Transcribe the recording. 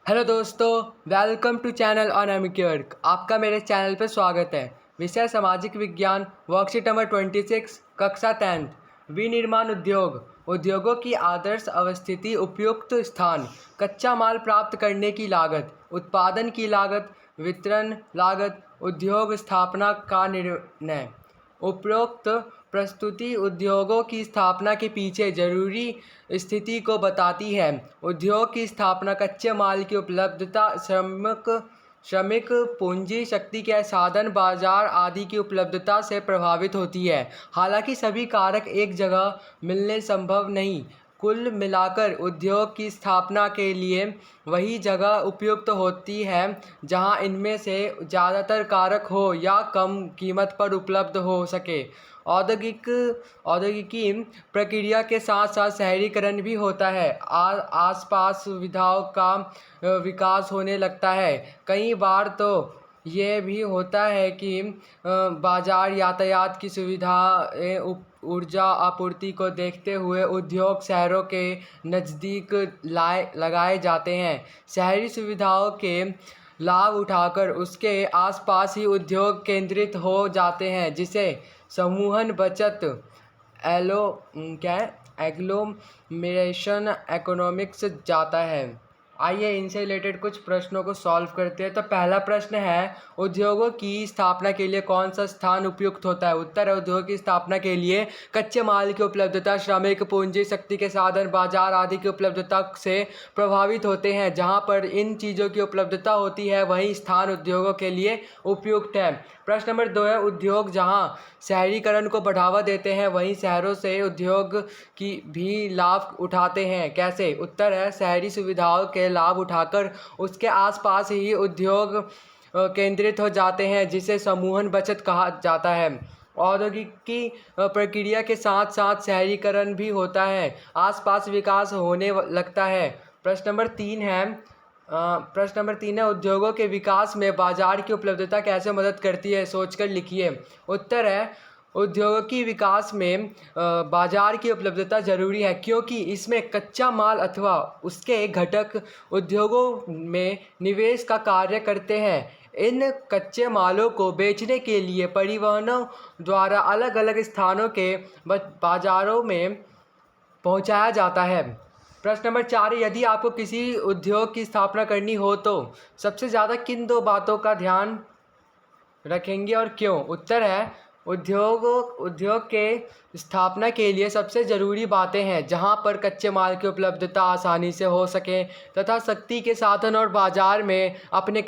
Hello दोस्तों, welcome to channel अनएमिक्योर। आपका मेरे चैनल पर स्वागत है। विषय सामाजिक विज्ञान, वर्कशीट नंबर 26, कक्षा 10th। विनिर्माण उद्योग। उद्योगों की आदर्श अवस्थिति, उपयुक्त स्थान, कच्चा माल प्राप्त करने की लागत, उत्पादन की लागत, वितरण लागत, उद्योग स्थापना का निर्णय। उपरोक्त प्रस्तुति उद्योगों की स्थापना के पीछे जरूरी स्थिति को बताती है। उद्योग की स्थापना कच्चे माल की उपलब्धता, श्रमिक पूंजी शक्ति के साधन, बाजार आदि की उपलब्धता से प्रभावित होती है। हालांकि सभी कारक एक जगह मिलने संभव नहीं। कुल मिलाकर उद्योग की स्थापना के लिए वही जगह उपयुक्त होती है जहां इनमें से ज़्यादातर कारक हो या कम कीमत पर उपलब्ध हो सके। औद्योगिकी प्रक्रिया के साथ साथ शहरीकरण भी होता है। आसपास सुविधाओं का विकास होने लगता है। कई बार तो ये भी होता है कि बाजार, यातायात की सुविधा, ऊर्जा आपूर्ति को देखते हुए उद्योग शहरों के नज़दीक लगाए जाते हैं। शहरी सुविधाओं के लाभ उठाकर उसके आसपास ही उद्योग केंद्रित हो जाते हैं, जिसे समूहन बचत एग्लोमेरेशन इकोनॉमिक्स जाता है। आइए इनसे रिलेटेड कुछ प्रश्नों को सॉल्व करते हैं। तो पहला प्रश्न है, उद्योगों की स्थापना के लिए कौन सा स्थान उपयुक्त होता है? उत्तर है, उद्योग की स्थापना के लिए कच्चे माल की उपलब्धता, श्रमिक पूंजी शक्ति के साधन, बाजार आदि की उपलब्धता से प्रभावित होते हैं। जहां पर इन चीज़ों की उपलब्धता होती है वही स्थान उद्योगों के लिए उपयुक्त है। प्रश्न नंबर 2 है, उद्योग जहां शहरीकरण को बढ़ावा देते हैं वहीं शहरों से उद्योग की भी लाभ उठाते हैं। कैसे? उत्तर है, शहरी सुविधाओं के लाभ उठाकर उसके आसपास ही उद्योग केंद्रित हो जाते हैं, जिसे समूहन बचत कहा जाता है। औद्योगिकी प्रक्रिया के साथ साथ शहरीकरण भी होता है, आसपास विकास होने लगता है। प्रश्न नंबर 3 है, उद्योगों के विकास में बाजार की उपलब्धता कैसे मदद करती है? सोचकर लिखिए। उत्तर है, उद्योगों की विकास में बाजार की उपलब्धता ज़रूरी है, क्योंकि इसमें कच्चा माल अथवा उसके घटक उद्योगों में निवेश का कार्य करते हैं। इन कच्चे मालों को बेचने के लिए परिवहनों द्वारा अलग अलग स्थानों के बाज़ारों में पहुंचाया जाता है। प्रश्न नंबर 4, यदि आपको किसी उद्योग की स्थापना करनी हो तो सबसे ज़्यादा किन दो बातों का ध्यान रखेंगे और क्यों? उत्तर है, उद्योग के स्थापना के लिए सबसे ज़रूरी बातें हैं जहां पर कच्चे माल की उपलब्धता आसानी से हो सके तथा शक्ति के साधन और बाजार में अपने